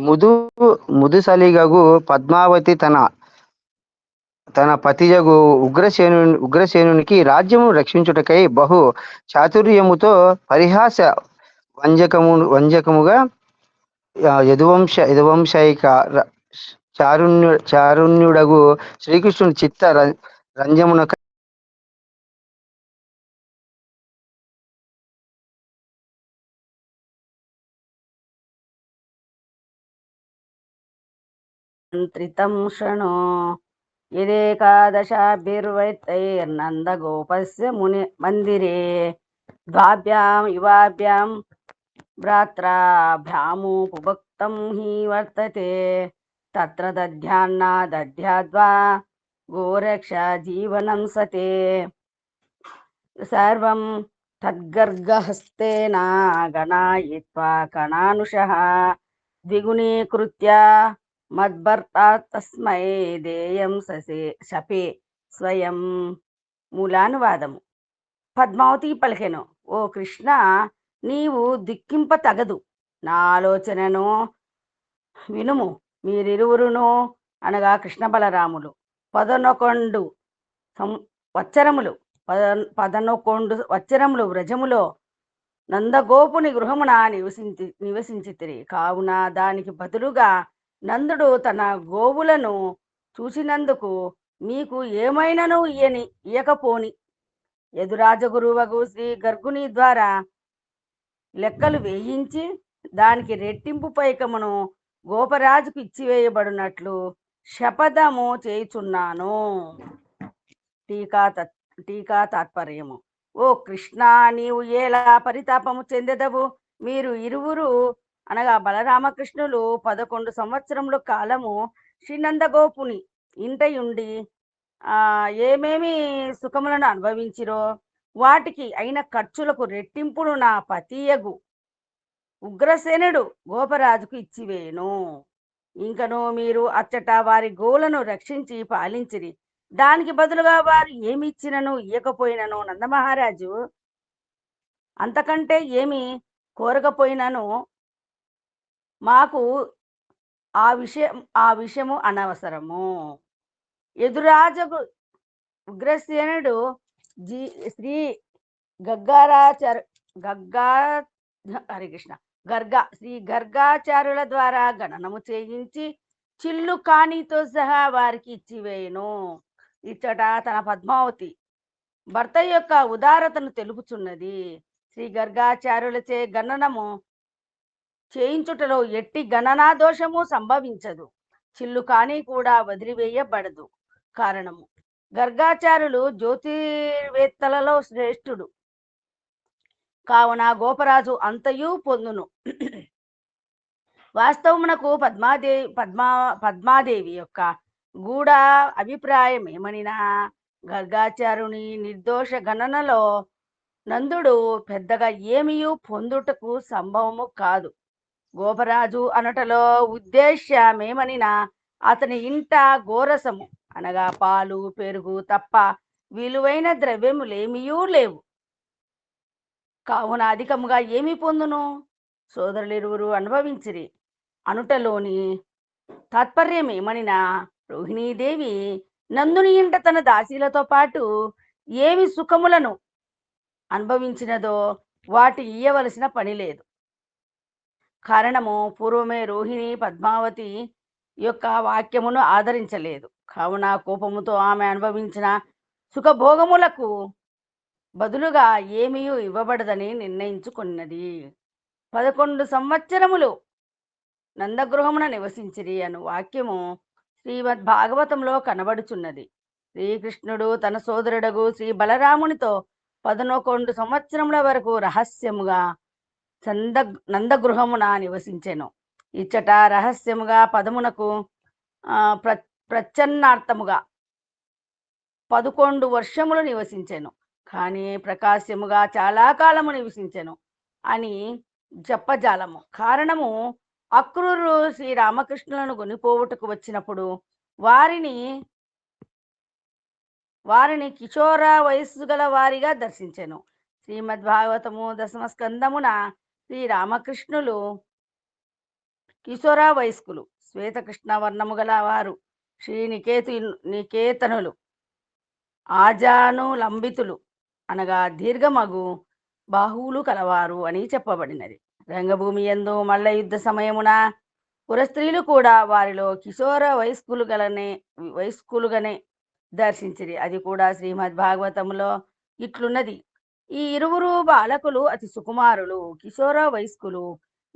ముదు ముదుసలిగగు పద్మావతి తన పతియగు ఉగ్రసేనునికి రాజ్యము రక్షించుటకై బహు చాతుర్యముతో పరిహాస వంజకముగా యదువంశైక చారుణ్యుడగు శ్రీకృష్ణుని చిత్త రంజమునక త్రితం శృణు యదేకాదశాభిర్వైతైర్నందగోపస్య ముని మందిరే ద్వాభ్యాం యువాభ్యాం భ్రాత్రాభ్యాముపభుక్తం హి వర్తతే తత్ర దధ్యాద్వా గోరక్ష జీవనం సతే సర్వం తద్గర్గహస్తేన గణాయిత్వా కణానుషః ద్విగుణీకృత్య మద్భర్తా తస్మై దేయం శపే స్వయం. మూలానువాదము. పద్మావతి పలికెను, ఓ కృష్ణ, నీవు దిక్కింప తగదు. నా ఆలోచనను వినుము. మీరిరువురును అనగా కృష్ణ బలరాములు 11 వత్సరములు వ్రజములో నందగోపుని గృహమున నివసించితిరి. కావున దానికి బదులుగా నందుడు తన గోవులను చూసినందుకు మీకు ఏమైనను ఇయ్యకపోని యదురాజగురువగు శ్రీ గర్గుని ద్వారా లెక్కలు వేయించి దానికి రెట్టింపు పైకమును గోపరాజుకు ఇచ్చివేయబడినట్లు శపథము చేయుచున్నాను. టీకా తాత్పర్యము. ఓ కృష్ణ, నీవు ఎలా పరితాపము చెందెదవు? మీరు ఇరువురు అనగా బలరామకృష్ణులు 11 సంవత్సరముల కాలము శ్రీనందగోపుని ఇంటయుండి ఏమేమి సుఖములను అనుభవించిరో వాటికి అయిన ఖర్చులకు రెట్టింపును నా పతియగు ఉగ్రసేనుడు గోపరాజుకు ఇచ్చివేను. ఇంకను మీరు అచ్చట వారి గోవులను రక్షించి పాలించిరి. దానికి బదులుగా వారు ఏమి ఇచ్చినను ఇయ్యకపోయినను నందమహారాజు అంతకంటే ఏమి కోరకపోయినను మాకు ఆ విషయము అనవసరము. యదురాజగు ఉగ్రసేనుడు శ్రీ శ్రీ గర్గాచారుల ద్వారా గణనము చేయించి చిల్లు కానితో సహా వారికి ఇచ్చివేయను. ఇచ్చట తన పద్మావతి భర్త యొక్క ఉదారతను తెలుపుచున్నది. శ్రీ గర్గాచార్యులచే గణనము చేయించుటలో ఎట్టి గణనా దోషము సంభవించదు. చిల్లు కాని కూడా వదిలివేయబడదు. కారణము, గర్గాచార్యులు జ్యోతిర్వేత్తలలో శ్రేష్ఠుడు కావున గోపరాజు అంతయు పొందును. వాస్తవమునకు పద్మాదేవి యొక్క గూఢ అభిప్రాయం ఏమనినా గర్గాచార్యుని నిర్దోష గణనలో నందుడు పెద్దగా ఏమీయూ పొందుటకు సంభవము కాదు. గోపరాజు అనటలో ఉద్దేశ్యమేమనినా అతని ఇంట గోరసము అనగా పాలు పెరుగు తప్ప విలువైన ద్రవ్యములేమీయూ లేవు. కావున అధికముగా ఏమి పొందును? సోదరులిరువురు అనుభవించిరి అనుటలోని తాత్పర్యం ఏమనినా రోహిణీదేవి నందుని ఇంట తన దాసీలతో పాటు ఏమి సుఖములను అనుభవించినదో వాటి ఇయ్యవలసిన పని లేదు. కారణము, పూర్వమే రోహిణి పద్మావతి యొక్క వాక్యమును ఆదరించలేదు. కావున కోపముతో ఆమె అనుభవించిన సుఖభోగములకు బదులుగా ఏమీ ఇవ్వబడదని నిర్ణయించుకున్నది. 11 సంవత్సరములు నందగృహమున నివసించిరి అను వాక్యము శ్రీమద్భాగవతంలో కనబడుచున్నది. శ్రీకృష్ణుడు తన సోదరుడగు శ్రీ బలరామునితో 11 సంవత్సరముల వరకు రహస్యముగా నందగృహమున నివసించెను. ఇచ్చట రహస్యముగా పదమునకు ప్రచ్ఛన్నార్థముగా 11 వర్షములు నివసించెను, కానీ ప్రకాశ్యముగా చాలా కాలము నివసించెను అని చెప్పజాలము. కారణము, అక్రూరు శ్రీరామకృష్ణులను కొనిపోవుటకు వచ్చినప్పుడు వారిని కిశోర వయస్సు గల వారిగా దర్శించెను. శ్రీమద్భాగవతము 10వ స్కందమున శ్రీరామకృష్ణులు కిశోర వయస్కులు శ్వేతకృష్ణ వర్ణము గల వారు శ్రీ నికేతనులు ఆజానులంబితులు అనగా దీర్ఘమగు బాహువులు కలవారు అని చెప్పబడినది. రంగభూమి యందు మల్ల యుద్ధ సమయమున పురస్త్రీలు కూడా వారిలో కిశోర వయస్కులుగానే దర్శించిరి. అది కూడా శ్రీమద్ భాగవతములో ఇట్లున్నది: ఈ ఇరువురు బాలకులు అతి సుకుమారులు, కిశోర వయస్కులు,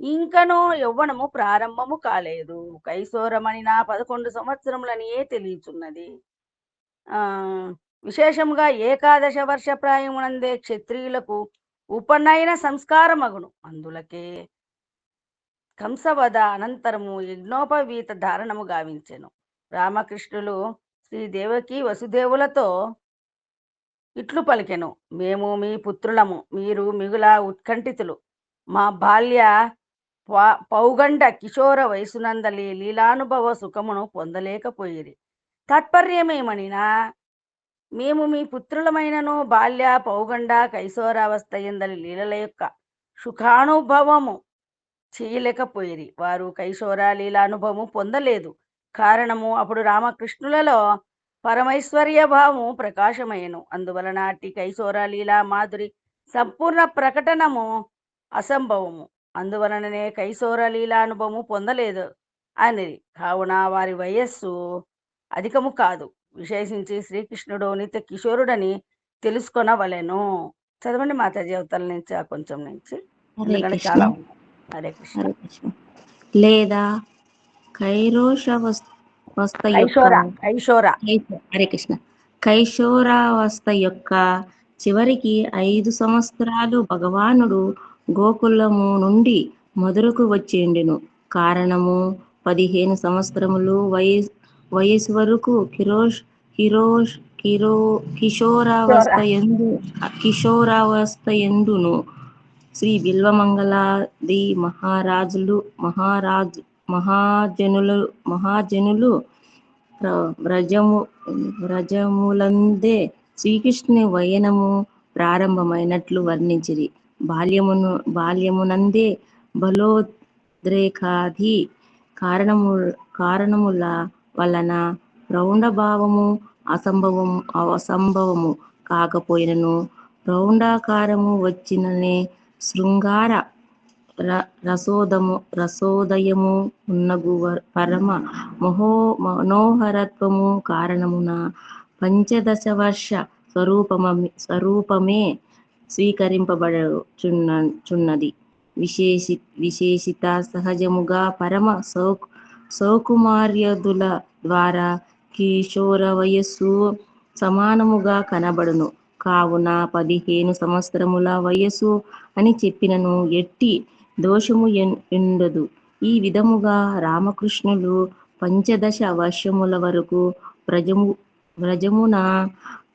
ఇంకనూ యవ్వనము ప్రారంభము కాలేదు, కైశోరమని నా 11 సంవత్సరములనియే తెలియచున్నది. విశేషముగా ఏకాదశ వర్ష ప్రాయమునందే క్షత్రియులకు ఉపనయన సంస్కారమగును. అందులకే కంసవద అనంతరము యజ్ఞోపవీత ధారణము గావించెను. రామకృష్ణులు శ్రీదేవకి వసుదేవులతో ఇట్లు పలికెను: మేము మీ పుత్రులము, మీరు మిగుల ఉత్కంఠితులు. మా బాల్య పౌగండ కిశోర వయసునందలి లీలానుభవ సుఖమును పొందలేకపోయిరి. తాత్పర్యమేమనినా, మేము మీ పుత్రులమైనను బాల్య పౌగండ కైశోరావస్థ ఎందలి లీలల యొక్క సుఖానుభవము చేయలేకపోయిరి. వారు కైశోర లీలానుభవము పొందలేదు. కారణము, అప్పుడు రామకృష్ణులలో పరమైశ్వర్య భావము ప్రకాశమయ్యను. అందువలన అట్టి కైశోర లీలా మాధురి సంపూర్ణ ప్రకటనము అసంభవము. అందువలననే కైశోర లీలానుభవము పొందలేదు అనేది. కావున వారి వయస్సు అధికము కాదు. విశేషించి శ్రీకృష్ణుడు నిత్య కిషోరుడని తెలుసుకొనవలెను. చదవండి మాతాజీ, అవతల నుంచి ఆ కొంచెం నుంచి, ఎందుకంటే చాలా ఉంది. హరే కృష్ణ. లేదా హరే కృష్ణ. కైశోరావస్థ యొక్క చివరికి 5 సంవత్సరాలు భగవానుడు గోకులము నుండి మధురకు వచ్చిండెను. కారణము, 15 సంవత్సరములు వయసు వరకు కిశోరావస్థ ఎందును శ్రీ బిల్వమంగళాది మహాజనులు వ్రజములందే శ్రీకృష్ణుని వయనము ప్రారంభమైనట్లు వర్ణించిరి. బాల్యమునందే బలోద్రేకాది కారణముల వలన ప్రౌఢభావము అసంభవము కాకపోయినను, ప్రౌఢాకారము వచ్చిననే శృంగార రసోదయము ఉన్నగు పరమ మనోహరత్వము కారణమున 15 వర్ష స్వరూపమే స్వీకరింపబడుచున్నది. విశేషిత సహజముగా పరమ సౌకుమార్యదుల ద్వారా కిశోర వయస్సు సమానముగా కనబడును. కావున 15 సంవత్సరముల వయస్సు అని చెప్పినను ఎట్టి దోషము ఉండదు. ఈ విధముగా రామకృష్ణులు 15 వర్షముల వరకు వ్రజమున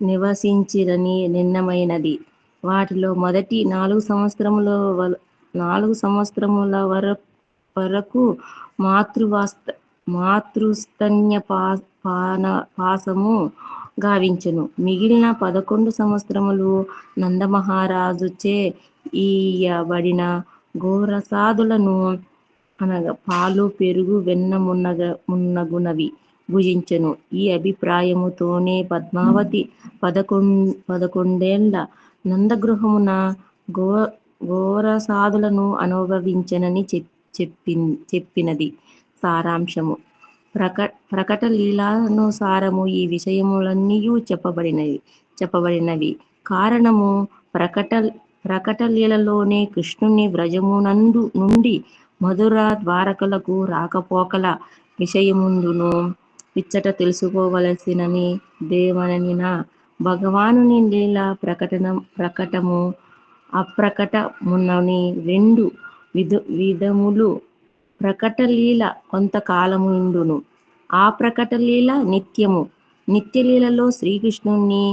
నివసించిరని నిన్నమైనది. వాటిలో మొదటి 4 సంవత్సరముల వరకు మాతృస్తన్యపాసము గావించెను. మిగిలిన 11 సంవత్సరములు నందమహారాజుచే ఈయబడిన గోరసాదులను అనగా పాలు, పెరుగు, వెన్న మున్నగునవి భుజించెను. ఈ అభిప్రాయముతోనే పద్మావతి 11 నందగృహమున గోరసాదులను అనుభవించెనని చెప్పినది సారాంశము. ప్రకట లీలానుసారము ఈ విషయములన్నీయూ చెప్పబడినవి. కారణము, ప్రకట లీలలోనే కృష్ణుని వ్రజమునందు నుండి మధుర ద్వారకలకు రాకపోకల విషయముందును ఇచ్చట తెలుసుకోవలసినని దేవననిన భగవానుని లీలా ప్రకటము అప్రకటమునని 2 విధములు. ప్రకటలీల కొంతకాలముండును, ఆ ప్రకటలీల నిత్యము. నిత్యలీలలో శ్రీకృష్ణుని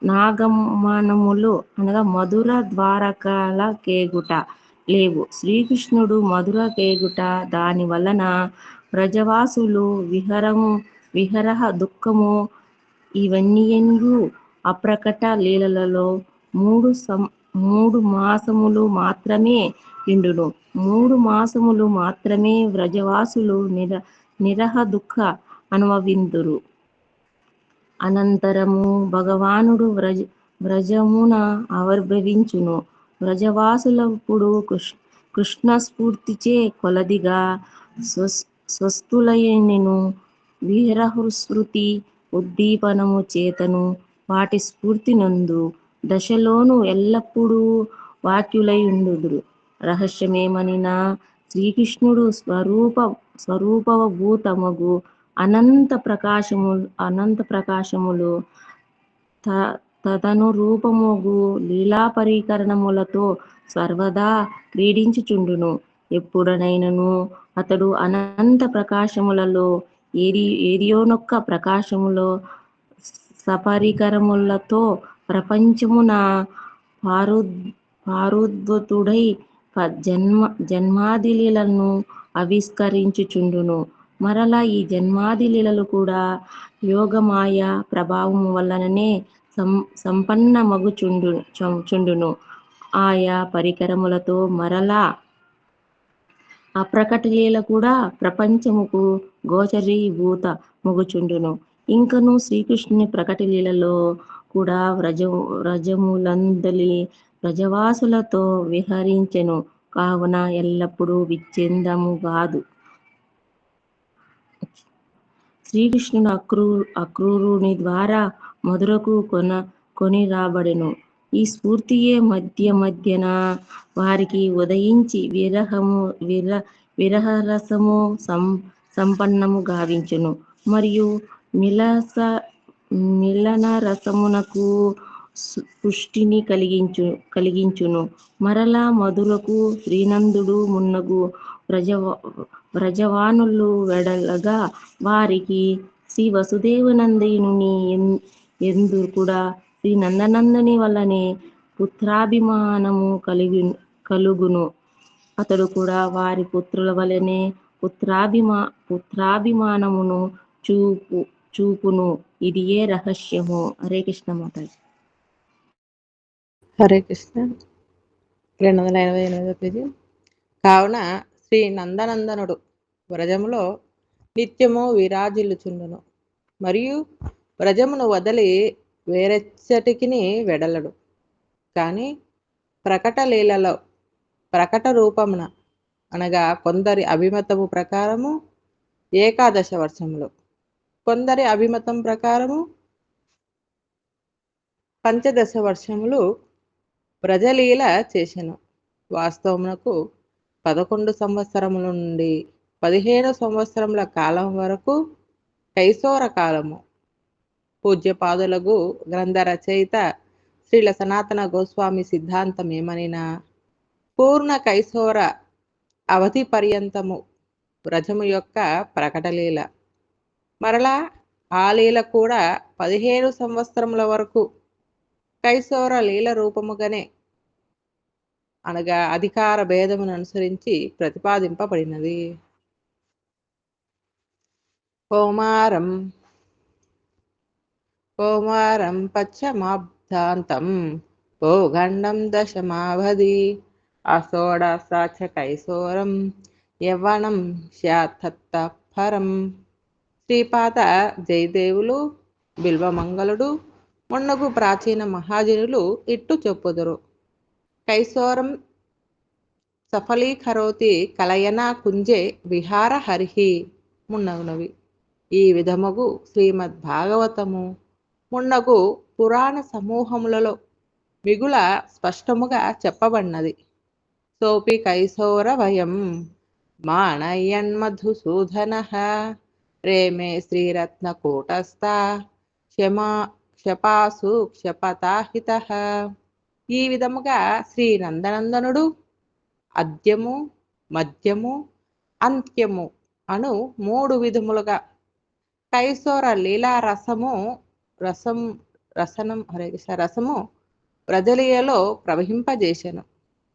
గమనాగమనములు అనగా మధుర ద్వారకల కేగుట లేవు. శ్రీకృష్ణుడు మధుర కేగుట, దాని వలన వ్రజవాసులు విరహ దుఃఖము, ఇవన్నీయు అప్రకట లీలలో మూడు మాసములు మాత్రమే నిండును. 3 మాసములు మాత్రమే వ్రజవాసులు నిరహ దుఃఖ అనుభవింతురు. అనంతరము భగవానుడు వ్రజమున ఆవిర్భవించును. వ్రజవాసులప్పుడు కృష్ణ స్ఫూర్తిచే కొలదిగా స్వస్థులైనను విరహస్మృతి ఉద్దీపనము చేతను వాటి స్ఫూర్తి నందు దశలోను ఎల్లప్పుడూ వాక్యులై ఉండుదురు. రహస్యమేమనినా శ్రీకృష్ణుడు స్వరూపభూతమగు అనంత ప్రకాశములు తదనురూపమగు లీలా పరికరణములతో సర్వదా క్రీడించుచుండును. ఎప్పుడనైనను అతడు అనంత ప్రకాశములలో ఏదియోనొక్క ప్రకాశములో సపరికరములతో ప్రపంచమున పారుద్వతుడై జన్మాదిలీలను ఆవిష్కరించుచుండును. మరలా ఈ జన్మాదిలీలలు కూడా యోగమాయ ప్రభావము వలననే సంపన్నమగుచుండును. ఆయా పరికరములతో మరలా అప్రకటలీల కూడా ప్రపంచముకు గోచరీభూత మగుచుండును. ఇంకను శ్రీకృష్ణుని ప్రకటలీలలో కూడా వ్రజములందలి వ్రజవాసులతో విహరించెను కావున ఎల్లప్పుడూ విచ్ఛిన్నము కాదు. శ్రీకృష్ణుడు అక్రూరుని ద్వారా మధురకు కొనిరాబడెను. ఈ స్ఫూర్తియే మధ్యన వారికి ఉదయించి విరహరసము సంపన్నము గావించును. మరియు మిలనరసమునకు పుష్టిని కలిగించును. మరలా మధురకు శ్రీనందుడు మున్నగు వ్రజవానులు వెడలగా వారికి శ్రీ వసుదేవనందనుని ఎందు కూడా శ్రీ నందనందుని వల్లనే పుత్రాభిమానము కలుగును. అతడు కూడా వారి పుత్రుల వలనే పుత్రాభిమానమును చూపును. ఇది ఏ రహస్యము. హరే కృష్ణ మాతాజీ. హరే కృష్ణ. 288వ పేజీ. కావున శ్రీ నందనందనుడు వ్రజములో నిత్యము విరాజిల్లుచుండును. మరియు వ్రజమును వదలి వేరెచ్చటికిని వెడలడు. కానీ ప్రకటలీలలో ప్రకట రూపమున అనగా కొందరి అభిమతము ప్రకారము 11 వర్షములు, కొందరి అభిమతం ప్రకారము 15 వర్షములు వ్రజలీల చేసెను. వాస్తవమునకు 11 సంవత్సరముల నుండి 15 సంవత్సరముల కాలం వరకు కైశోర కాలము. పూజ్యపాదులకు గ్రంథ రచయిత శ్రీల సనాతన గోస్వామి సిద్ధాంతం ఏమనినా పూర్ణ కైశోర అవధి పర్యంతము వ్రజము యొక్క ప్రకటలీల, మరలా ఆ లీల కూడా 15 సంవత్సరముల వరకు కైశోర లీల రూపముగానే అనగా అధికార భేదమును అనుసరించి ప్రతిపాదింపబడినది. కౌమారం పశ్చమాబ్దాంతం భోగండం దశమావధి అషోడశాచ కైశోరం యవ్వనం స్యాత్తః పరం. శ్రీపాద జయదేవులు, బిల్వమంగళుడు మున్నగు ప్రాచీన మహాజనులు ఇట్టు చెప్పుదురు. కైశోరం సఫలీకరోతి కలయనా కుంజే విహార హరిహి మున్నగునవి. ఈ విధముగు శ్రీమద్ భాగవతము మున్నగు పురాణ సమూహములలో మిగుల స్పష్టముగా చెప్పబడినది. సోపి కైశోర భయం మానయన్మధుసూదనః రేమే శ్రీరత్న కూటస్థ క్షపాసు క్షపతాహితః. ఈ విధముగా శ్రీ నందనందనుడు అద్యము, మధ్యము, అంత్యము అను 3 విధములుగా కైశోర లీలా రసము వ్రజలీలలో ప్రవహింపజేసెను.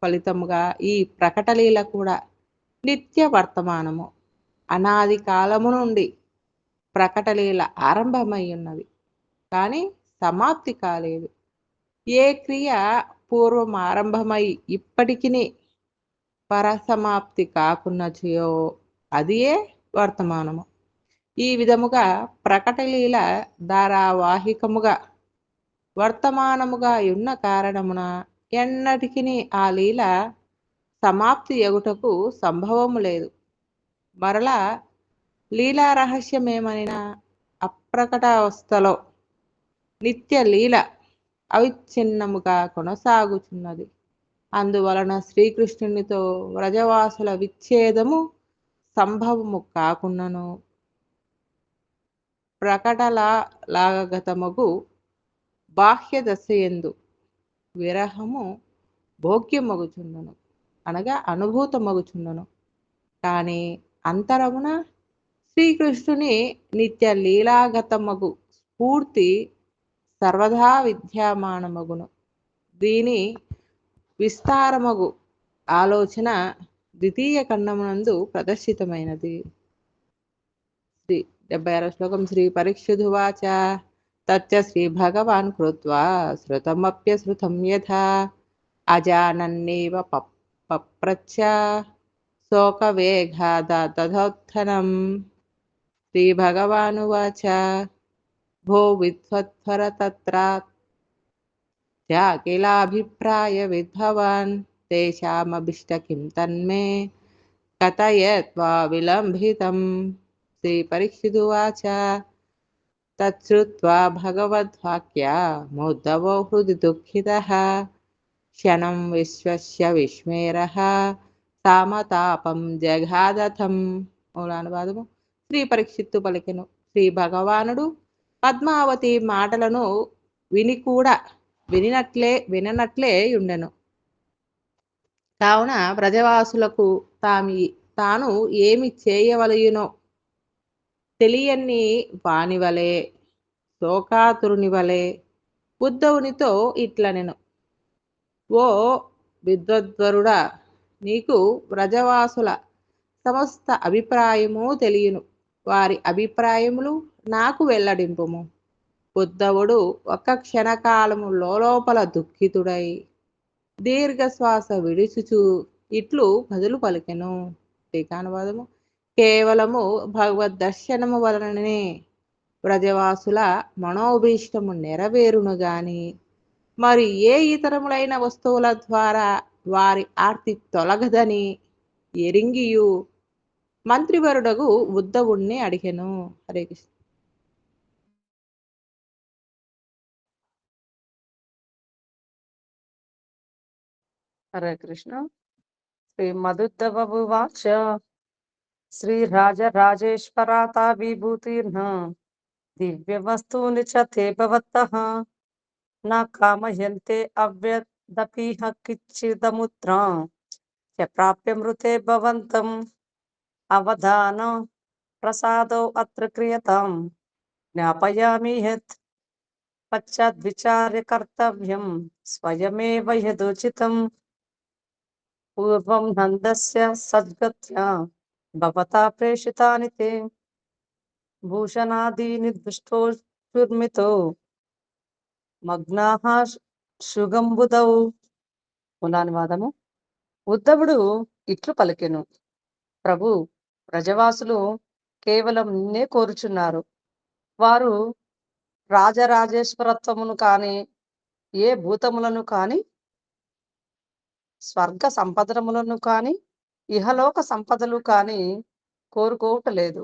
ఫలితముగా ఈ ప్రకటలీల కూడా నిత్య వర్తమానము. అనాది కాలము నుండి ప్రకటలీల ఆరంభమై ఉన్నది, కానీ సమాప్తి కాలేదు. ఏ క్రియ పూర్వం ఆరంభమై ఇప్పటికిని పరసమాప్తి కాకున్నచో అదియే వర్తమానము. ఈ విధముగా ప్రకటలీల ధారావాహికముగా వర్తమానముగా ఉన్న కారణమున ఎన్నటికిని ఆ లీల సమాప్తి ఎగుటకు సంభవము లేదు. మరలా లీలా రహస్యమేమనినా అప్రకటావస్థలో నిత్య లీల అవిచ్ఛిన్నముగా కొనసాగుచున్నది. అందువలన శ్రీకృష్ణునితో వ్రజవాసుల విచ్ఛేదము సంభవము కాకున్నను ప్రకటలాగతమగు బాహ్య దశయందు విరహము భోగ్యమగుచుండును, అనగా అనుభూతమగుచుండును. కానీ అంతరమున శ్రీకృష్ణుని నిత్య లీలాగతమగు స్ఫూర్తి సర్వదా విద్యమానమగును. దీని విస్తారమగు ఆలోచన ద్వితీయ ఖండమునందు ప్రదర్శితమైనది. 76వ శ్లోకం. శ్రీ పరీక్షితువాచ తచ్చ శ్రీ భగవాన్ కృత్వా శృతమప్యశ్రుతం యథా అజానన్నేవ పప్రచ్ఛ శోకవేగాదధోత్తనం. శ్రీ భగవానువాచ భో విద్వత్పర తత్రాత్యాఖిలాభిప్రాయ విద్భవాన్ తేషామభిష్ట కిం తన్మే కథయత్వా విలంభితం. శ్రీ పరీక్షితువాచ తచ్చుత్వా భగవద్వాక్యముద్ధవో హృది దుఃఖితః క్షణం విశ్వస్య విస్మేరః సామతాపం జగాదథం. మూలానువాదము. శ్రీ పరీక్షిత్తు పలికెను, శ్రీ భగవానుడు పద్మావతి మాటలను విని కూడా విననట్లే ఉండెను. కావున బ్రజవాసులకు తాను ఏమి చేయవలయునో తెలియని వానివలే శోకాతురుని వలె ఉద్ధవునితో ఇట్లనెను. ఓ విద్వద్వరుడా, నీకు వ్రజవాసుల సమస్త అభిప్రాయము తెలియను. వారి అభిప్రాయములు నాకు వెల్లడింపుము. ఉద్ధవుడు ఒక్క క్షణకాలము లోపల దుఃఖితుడై దీర్ఘశ్వాస విడుచుచు ఇట్లు బదులు పలికెను. టీకానువాదము. కేవలము భగవద్దర్శనము వలననే వ్రజవాసుల మనోభీష్టము నెరవేరును గాని మరి ఏ ఇతరములైన వస్తువుల ద్వారా వారి ఆర్తి తొలగదని ఎరింగియు మంత్రివరుడగు ఉద్ధవుణ్ణి అడిగెను. హరే కృష్ణ. హరే కృష్ణ. శ్రీ మధుద్ధవవాచ శ్రీరాజరాజేశ్వరాతా విభూతిర్న దివ్య వస్తూని చ తే భవత్తః నా కామయంతే అవ్యదపీహ కిచ్చిదముత్రా చ ప్రాప్య మృతే భవంతం అవధాన ప్రసాదో అత్ర క్రియతాం జ్ఞాపయామి యత్ పశ్చాద్విచార్య కర్తవ్యం స్వయమేవ యదోచితం పూర్వం నందస్య సద్గత్యా భవతా ప్రేషితాని తే భూషణాదీని దృష్టోర్మితో మగ్నాః శుగంబుదౌ. పునానువాదము. ఉద్ధవుడు ఇట్లు పలికెను, ప్రభు, ప్రజవాసులు కేవలం నిన్నే కోరుచున్నారు. వారు రాజరాజేశ్వరత్వమును కాని ఏ భూతములను కాని స్వర్గ సంపదములను కాని ఇహలోక సంపదలు కాని కోరుకోవటలేదు.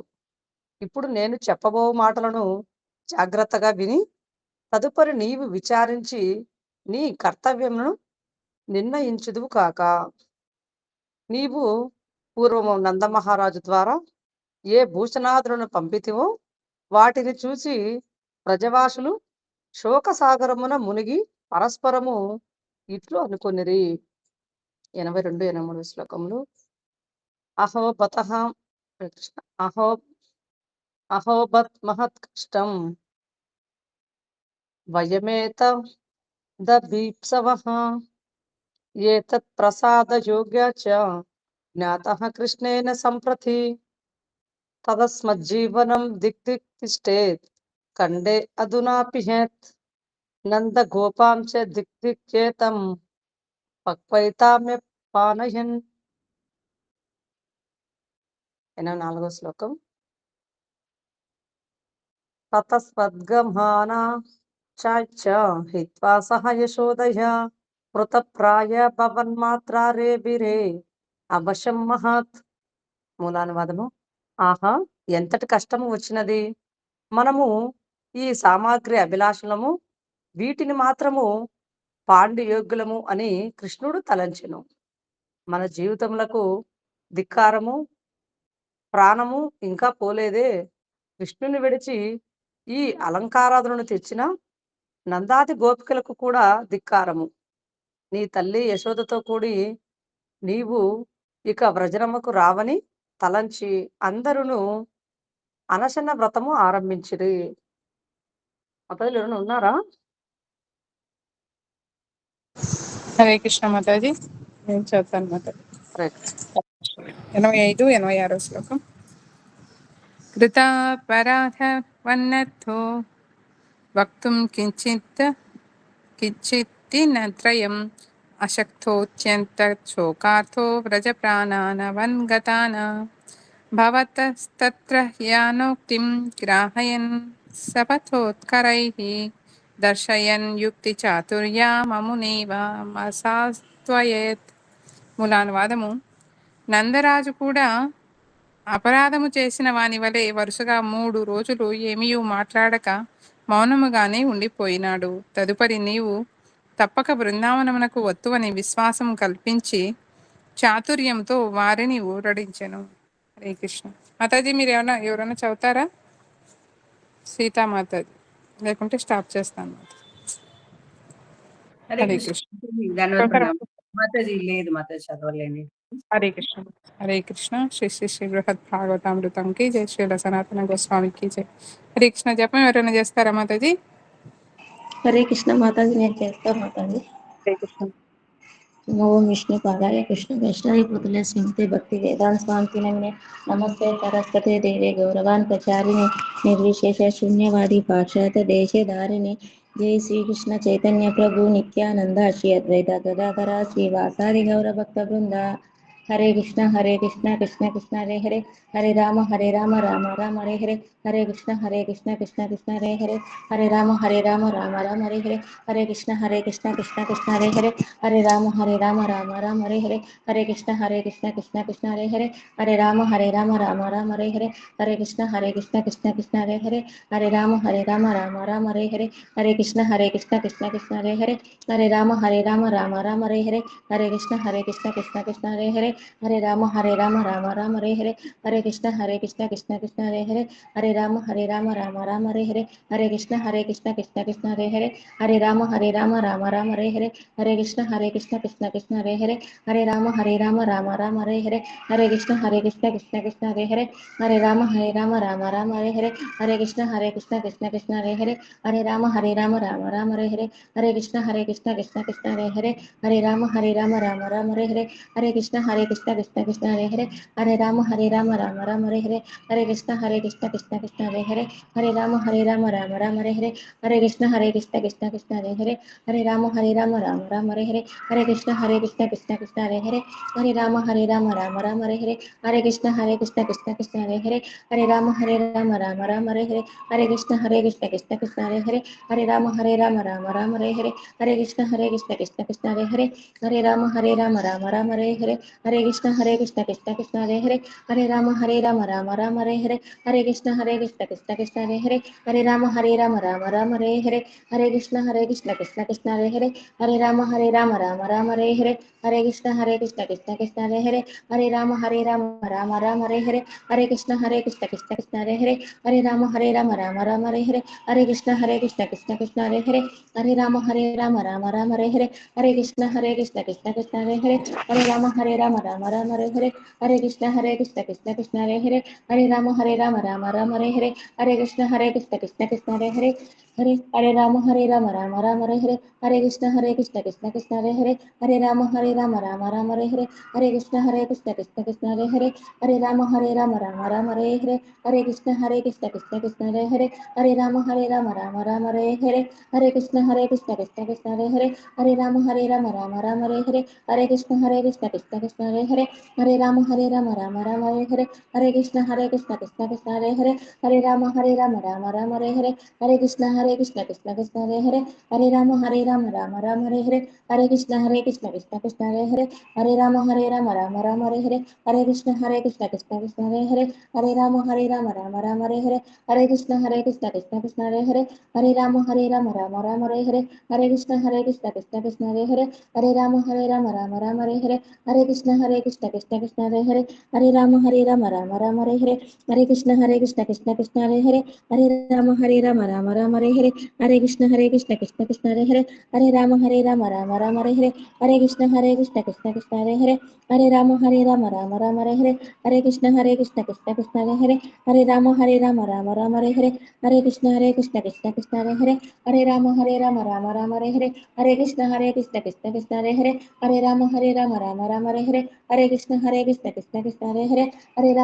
ఇప్పుడు నేను చెప్పబో మాటలను జాగ్రత్తగా విని తదుపరి నీవు విచారించి నీ కర్తవ్యమును నిర్ణయించుదువు కాక. నీవు పూర్వము నందమహారాజు ద్వారా ఏ భూషణాదులను పంపితివో వాటిని చూసి ప్రజవాసులు శోకసాగరమున మునిగి పరస్పరము ఇట్లు అనుకొనిరి. 82-83 శ్లోకములు. అహోబతః అహోబత్ మహత్ కష్టం వయమేత దభీప్సవః ఏతత్ ప్రసాద యోగ్య చ జ్ఞాతః కృష్ణేన సంప్రతి తదస్మజ్జీవనం దిక్తిష్టేత్ ఖండే అధునాపి హేత్ నంద గోపాం చ దిక్తిక్యేతం పక్వైతామ్య పానయన్. 84వ శ్లోకం. తతస్వద్గమానా చాచ హిత్వా సహ యశోదయ మృతప్రాయ భవన్మాత్రారేభిరే అవశం మహత్. మూలానువాదము. ఆహా, ఎంతటి కష్టము వచ్చినది! మనము ఈ సామాగ్రి అభిలాషలము, వీటిని మాత్రము పాండుయోగ్యులము అని కృష్ణుడు తలంచెను. మన జీవితములకు ధిక్కారము, ప్రాణము ఇంకా పోలేదే. కృష్ణుని విడిచి ఈ అలంకారాదులను తెచ్చిన నందాది గోపికలకు కూడా ధిక్కారము. నీ తల్లి యశోదతో కూడి నీవు ఇక వ్రజనముకు రావని తలంచి అందరును అనశన వ్రతము ఆరంభించిరి. అతను ఎవరైనా ఉన్నారా? హరే కృష్ణ మాతాజీ. నేను చదువుతాను మాతాజీ. రైట్. 85, 86 శ్లోకం. కృతాపరాధ వన్నర్థో వక్తుం కించిత్తి నత్రయం అశక్తోచ్యంత శోకార్థో వ్రజప్రాణానవన్గతాన భవతస్తత్ర యానోక్తిం గ్రాహయన్ సపథోత్కరైః దర్శయన్ యుక్తి చాతుర్యామమునైవ మసాస్త్వయేత్. మూలానువాదము. నందరాజు కూడా అపరాధము చేసిన వాని వలె వరుసగా 3 రోజులు ఏమీయూ మాట్లాడక మౌనముగానే ఉండిపోయినాడు. తదుపరి నీవు తప్పక బృందావనమునకు వత్తువని విశ్వాసం కల్పించి చాతుర్యంతో వారిని ఊరడించెను. హరే కృష్ణ. మాతాజీ, మీరు ఎవరైనా చదువుతారా? సీతామాతాజీ, లేకుంటే స్టాప్ చేస్తాను. హరే హరే కృష్ణ. కృష్ణ. ధన్యవాద ప్రణామం. మాతాజీ లేదు, మాతాజీ చదవలేని. హరే కృష్ణ. హరే కృష్ణ. శ్రీ శ్రీ శ్రీ బృహత్ భాగవతామృతంకి జై. శ్రీల సనాతన గోస్వామికి జై. హరే కృష్ణ. జపం ఎవరైనా చేస్తారా మాతాజీ? హరే కృష్ణ మాతాజీ, నేను చేస్తాను మాతాజీ. హరే కృష్ణ. ఓం విష్ణు పాదాయ కృష్ణ కృష్ణాయ పుతులే శ్రీమతే భక్తి వేదాంత స్వామి నమ్నే నమస్తే సరస్వతే దేవే గౌరవాన్ ప్రచారిణి నిర్విశేష శూన్యవాది పాశ్చాత్య దేశే ధారిణి. జై శ్రీకృష్ణ చైతన్య ప్రభు నిత్యానంద శ్రీ అద్వైత గదాధర శ్రీవాసాది గౌర భక్త బృంద. హరే కృష్ణ కృష్ణ కృష్ణ హరే హరే, హరే రామ రామ రామ హరే హరే, హరే కృష్ణ కృష్ణ కృష్ణ హరే హరే, హరే రామ రామ రామ హరే హరే, హరే కృష్ణ కృష్ణ కృష్ణ హరే హరే, హరే రామ రామ రామ హరే హరే, హరే కృష్ణ కృష్ణ కృష్ణ హరే హరే, హరే రామ రామ రామ హరే హరే, హరే కృష్ణ కృష్ణ కృష్ణ హరే హరే, హరే రామ రామ రామ హరే హరే, హరే కృష్ణ కృష్ణ కృష్ణ హరే హరే, హరే రామ రామ రామ హరే హరే, హరే కృష్ణ కృష్ణ కృష్ణ హరే హరే, హరే రామ రామ రామ హరే హరే, హరే కృష్ణ కృష్ణ కృష్ణ హరే హరే, హరే రామ రామ రామ హరే హరే, హరే కృష్ణ కృష్ణ కృష్ణ హరే హరే, హరే రామ రామ రామ హరే హరే, హరే కృష్ణ కృష్ణ కృష్ణ హరే హరే, హరే రామ రామ రామ హరే హరే, హరే కృష్ణ కృష్ణ కృష్ణ హరే హరే, హరే రామ రామ రామ హరే హరే, హరే కృష్ణ కృష్ణ కృష్ణ హరే హరే, హరే రామ రామ రామ హరే హరే, హరే కృష్ణ కృష్ణ కృష్ణ హరే హరే, హరే రామ రామ రామ హరే హరే, హరే కృష్ణ కృష్ణ కృష్ణ హరే హరే, హరే రామ రామ రామ హరే హరే, హరే కృష్ణ కృష్ణ కృష్ణ హరే హరే, హరే రామ రామ రామ హరే హరే, హరే కృష్ణ కృష్ణ కృష్ణ హరే హరే, హరే రామ రామ రామ హరే హరే, హరే కృష్ణ కృష్ణ కృష్ణ హరే హరే, హరే రామ రామ రామ హరే హరే, హరే కృష్ణ కృష్ణ కృష్ణ హరే హరే, హరే రామ రామ రామ హరే హరే, హరే కృష్ణ కృష్ణ కృష్ణ హరే హరే, హరే రామ రామ రామ హరే హరే, హరే కృష్ణ కృష్ణ కృష్ణ హరే హరే, హరే రామ రామ రామ హరే హరే, హరే కృష్ణ కృష్ణ కృష్ణ హరే హరే, హరే రామ రామ రామ హరే హరే, హరే కృష్ణ కృష్ణ కృష్ణ హరే హరే, హరే రామ రామ రామ హరే హరే, హరే కృష్ణ కృష్ణ కృష్ణ హరే హరే, హరే రామ రామ రామ హరే హరే, హరే కృష్ణ కృష్ణ కృష్ణ హరే హరే, హరే రామ రామ రామ హరే హరే, హరే కృష్ణ కృష్ణ కృష్ణ హరే హరే, హరే రామ రామ రామ హరే హరే, హరే కృష్ణ కృష్ణ కృష్ణ హరే హరే, హరే రామ రామ రామ హరే హరే, హరే కృష్ణ కృష్ణ కృష్ణ హరే హరే, హరే రామ రామ రామ హరే హరే హరే కృష్ణ కృష్ణ కృష్ణ హరే హరే హరే రామ రామ రామ హరే హరే హరే కృష్ణ కృష్ణ కృష్ణ హరే హరే హరే రామ రామ రామ హరే హరే హరే కృష్ణ కృష్ణ కృష్ణ హరే హరే హరే రామ రామ రామ హరే హరే హరే కృష్ణ కృష్ణ కృష్ణ హరే హరే హరే రామ రామ రామ హరే హరే హరే కృష్ణ కృష్ణ కృష్ణ హరే హరే హరే రామ రామ రామ హరే హరే హరే కృష్ణ కృష్ణ కృష్ణ హరే హరే హరే రామ రామ రామ హరే హరే హరే కృష్ణ కృష్ణ కృష్ణ హరే హరే హరే రామ రామ రామ హరే హరే హరే కృష్ణ కృష్ణ కృష్ణ హరే హరే హరే రామ రామ రామ హరే హరే హరే కృష్ణ కృష్ణ కృష్ణ హరే హరే హరే రామ రామ రామ హరే హరే హరే కృష్ణ కృష్ణ కృష్ణ హరే హరే హరే రామ రామ రామ హరే హరే హరే కృష్ణ కృష్ణ కృష్ణ కృష్ణ హరే హరే హరే రామ రామ రామ హరే హరే హరే కృష్ణ కృష్ణ కృష్ణ కృష్ణ హరే హరే హరే రామ రామ రామ హరే హరే హరే కృష్ణ కృష్ణ కృష్ణ కృష్ణ హరే హరే హరే రామ రామ రామ హరే హరే హరే కృష్ణ కృష్ణ కృష్ణ కృష్ణ హరే హరే హరే రామ రామ రామ హరే హరే హరే కృష్ణ కృష్ణ కృష్ణ కృష్ణ హరే హరే హరే రామ రామ రామ హరే హరే హరే కృష్ణ కృష్ణ కృష్ణ కృష్ణ హరే హరే హరే రామ రామ రామ హరే హరే హరే కృష్ణ కృష్ణ కృష్ణ కృష్ణ హరే హరే హరే రామ రామ రామ హరే హరే హరే కృష్ణ కృష్ణ కృష్ణ కృష్ణ హరే హరే హరే రామ రామ రామ హరే హరే హరే కృష్ణ కృష్ణ కృష్ణ కృష్ణ హరే హరే హరే రామ రామ రామ హరే హరే హరే కృష్ణ కృష్ణ కృష్ణ కృష్ణ హరే హరే హరే రామ రామ రామ హరే హరే హరే కృష్ణ కృష్ణ కృష్ణ కృష్ణ హరే హరే హరే రామ రామ రామ హరే హరే హరే కృష్ణ కృష్ణ కృష్ణ కృష్ణ హరే హరే హరే రామ రామ రామ హరే హరే హరే కృష్ణ కృష్ణ కృష్ణ కృష్ణ హరే హరే హరే రామ రామ రామ హరే హరే హరే కృష్ణ కృష్ణ కృష్ణ కృష్ణ హరే హరే హరే రామ రామ రామ హరే హరే హరే కృష్ణ కృష్ణ కృష్ణ కృష్ణ హరే హరే హరే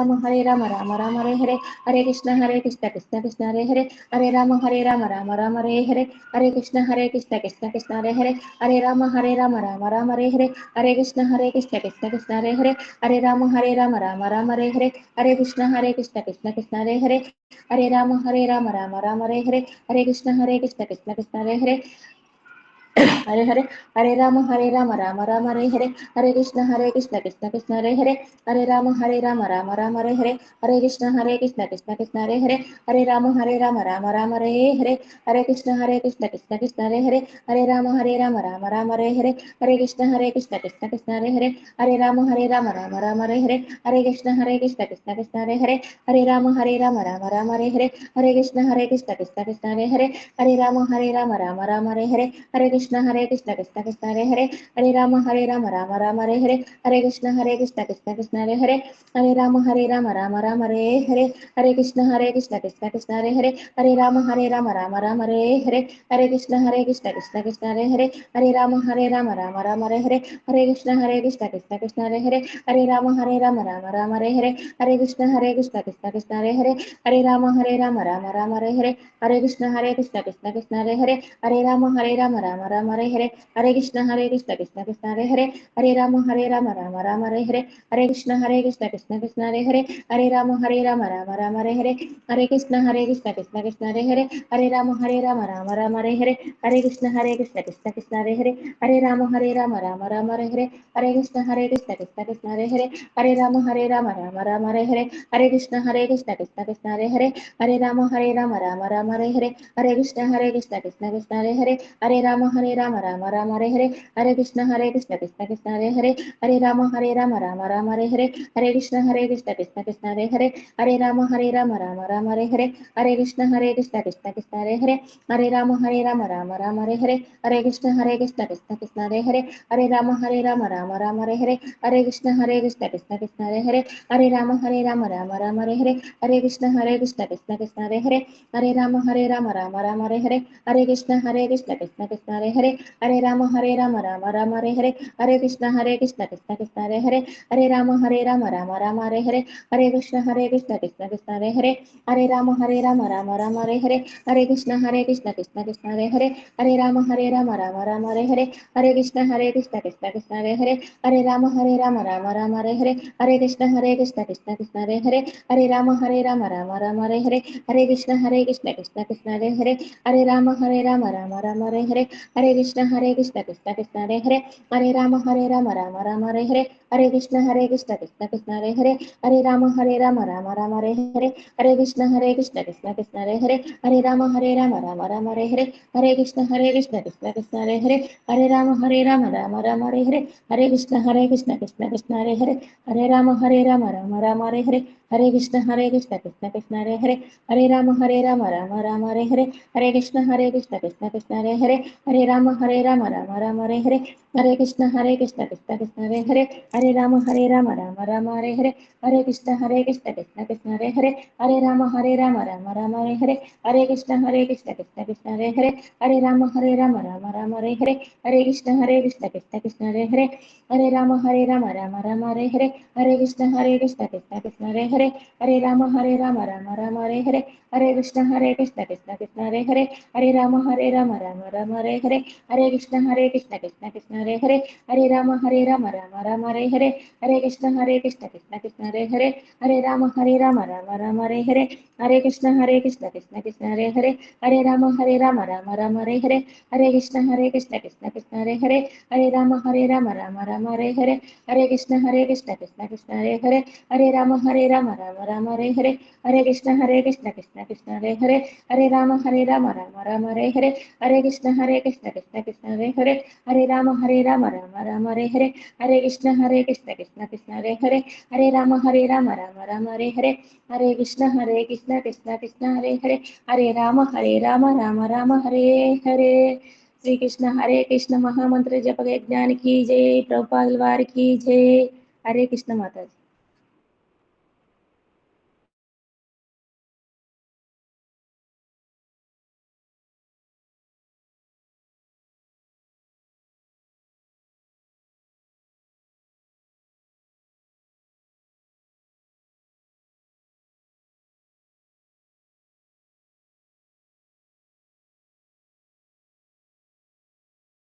రామ రామ రామ హరే హరే హరే కృష్ణ కృష్ణ కృష్ణ కృష్ణ హరే హరే హరే హరే హరే రామ రామ రామ హరే హరే హరే కృష్ణ కృష్ణ కృష్ణ హరే హరే హరే రామ రామ రామ హరే హరే హరే కృష్ణ కృష్ణ కృష్ణ కృష్ణ హరే హరే హరే రామ రామ రామ హరే హరే హరే కృష్ణ కృష్ణ కృష్ణ కృష్ణ హరే హరే హరే రామ రామ రామ హరే హరే హరే కృష్ణ కృష్ణ కృష్ణ కృష్ణ హరే హరే హరే రామ రామ రామ హరే హరే హరే కృష్ణ కృష్ణ కృష్ణ కృష్ణ హరే హరే హరే రామ రామ రామ హరే హరే హరే కృష్ణ కృష్ణ కృష్ణ కృష్ణ హరే హరే హరే రామ రామ రామ హరే హరే హరే కృష్ణ కృష్ణ కృష్ణ కృష్ణ హరే హరే హరే రామ రామ రామ హరే హరే హరే కృష్ణ కృష్ణ కృష్ణ కృష్ణ హరే హరే హరే రామ రామ రామ హరే హరే హరే కృష్ణ కృష్ణ కృష్ణ కృష్ణ హరే హరే హరే రామ రామ రామ హరే హరే హరే కృష్ణ కృష్ణ కృష్ణ కృష్ణ హరే హరే హరే రామ రామ రామ హరే హరే హరే కృష్ణ కృష్ణ కృష్ణ కృష్ణ హరే హరే హరే రామ రామ రామ హరే హరే హరే కృష్ణ కృష్ణ కృష్ణ కృష్ణ హరే హరే హరే రామ రామ రామ హరే హరే హరే కృష్ణ కృష్ణ కృష్ణ కృష్ణ హరే హరే హరే రామ రామ రామ హరే హరే హరే కృష్ణ కృష్ణ కృష్ణ కృష్ణ హరే హరే హరే రామ రామ రామ హరే హరే హరే కృష్ణ కృష్ణ కృష్ణ కృష్ణ హరే హరే హరే రామ రామ రామ హరే హరే హరే కృష్ణ కృష్ణ కృష్ణ కృష్ణ హరే హరే హరే రామ రామ రామ హరే హరే హరే కృష్ణ కృష్ణ కృష్ణ కృష్ణ హరే హరే హరే రామ రామ రామ హరే హరే హరే కృష్ణ కృష్ణ కృష్ణ కృష్ణ హరే హరే హరే రామ రామ రామ హరే హరే హరే కృష్ణ కృష్ణ కృష్ణ కృష్ణ హరే హరే హరే రామ రామ రామ హరే హరే హరే కృష్ణ కృష్ణ కృష్ణ కృష్ణ హరే హరే హరే రామ రామ రామ హరే హరే హరే కృష్ణ కృష్ణ కృష్ణ కృష్ణ హరే హరే హరే రామ రామ రామ హరే హరే హరే కృష్ణ కృష్ణ కృష్ణ కృష్ణ హరే హరే హరే రామ రామ రామ హరే హరే హరే కృష్ణ కృష్ణ కృష్ణ కృష్ణ హరే హరే హరే రామ రామ రామ హరే హరే హరే కృష్ణ కృష్ణ కృష్ణ కృష్ణ హరే హరే హరే రామ రామ రామ హరే హరే హరే కృష్ణ కృష్ణ కృష్ణ కృష్ణ హరే హరే హరే రామ రామ రామ హరే హరే హరే కృష్ణ కృష్ణ కృష్ణ కృష్ణ హరే హరే హరే రామ రామ రామ హరే హరే హరే కృష్ణ కృష్ణ కృష్ణ కృష్ణ హరే హరే హరే రామ రామ రామ హరే హరే హరే కృష్ణ కృష్ణ కృష్ణ కృష్ణ హరే హరే హరే రామ రామ రామ హరే హరే హరే కృష్ణ కృష్ణ కృష్ణ కృష్ణ హరే హరే హరే రామ రామ రామ హరే హరే హరే కృష్ణ కృష్ణ కృష్ణ కృష్ణ హరే హరే హరే రామ రామ రామ హరే హరే హరే కృష్ణ కృష్ణ కృష్ణ కృష్ణ హరే హరే హరే రామ రామ రామ హరే హరే హరే కృష్ణ కృష్ణ కృష్ణ కృష్ణ హరే హరే హరే రామ రామ రామ హరే హరే హరే కృష్ణ కృష్ణ కృష్ణ కృష్ణ హరే హరే హరే రామ రామ రామ హరే హరే హరే కృష్ణ కృష్ణ కృష్ణ కృష్ణ హరే హరే హరే రామ రామ రామ హరే హరే హరే కృష్ణ కృష్ణ కృష్ణ కృష్ణ హరే హరే హరే రామ రామ రామ హరే హరే హరే కృష్ణ కృష్ణ కృష్ణ కృష్ణ హరే హరే హరే రామ రామ రామ హరే హరే హరే కృష్ణ కృష్ణ కృష్ణ కృష్ణ హరే హరే హరే రామ రామ రామ హరే హరే హరే కృష్ణ కృష్ణ కృష్ణ కృష్ణ హరే హరే హరే రామ రామ రామ హరే హరే హరే కృష్ణ కృష్ణ కృష్ణ కృష్ణ హరే హరే హరే రామ రామ రామ హరే హరే హరే కృష్ణ కృష్ణ కృష్ణ కృష్ణ హరే హరే హరే రామ రామ రామ హరే హరే హరే కృష్ణ కృష్ణ కృష్ణ కృష్ణ హరే హరే హరే హరే రామ రామ రామ హరే హరే హరే కృష్ణ కృష్ణ కృష్ణ హరే హరే హరే రామ రామ రామ హరే హరే హరే కృష్ణ కృష్ణ కృష్ణ హరే హరే హరే రామ రామ రామ హరే హరే హరే కృష్ణ కృష్ణ కృష్ణ హరే హరే హరే రామ రామ రామ హరే హరే హరే కృష్ణ కృష్ణ కృష్ణ హరే హరే హరే రామ రామ రామ హరే హరే హరే కృష్ణ కృష్ణ కృష్ణ హరే హరే హరే రామ రామ రామ హరే హరే హరే కృష్ణ కృష్ణ కృష్ణ హరే హరే హరే రామ రామ రామ హరే హరే హరే కృష్ణ కృష్ణ కృష్ణ హరే హరే హరే రామ రామ రామ హరే హరే హరే కృష్ణ కృష్ణ కృష్ణ హరే హరే హరే రామ రామ రామ హరే హరే హరే కృష్ణ కృష్ణ కృష్ణ హరే హరే హరే రామ రామ రామ హరే హరే హరే కృష్ణ కృష్ణ కృష్ణ హరే హరే హరే రామ రామ రామ హరే హరే హరే కృష్ణ కృష్ణ కృష్ణ హరే హరే హరే రామ రామ రామ హరే హరే హరే కృష్ణ కృష్ణ కృష్ణ హరే హరే హరే రామ రామ రామ హరే హరే హరే కృష్ణ కృష్ణ కృష్ణ హరే హరే హరే రామ రామ రామ హరే హరే హరే కృష్ణ కృష్ణ కృష్ణ హరే హరే హరే రామ రామ రామ హరే హరే శ్రీకృష్ణ హరే కృష్ణ మహామంత్ర జప యజ్ఞానికి జై ప్రభుపాదుల వారికి జై హరే కృష్ణ మాతాజీ.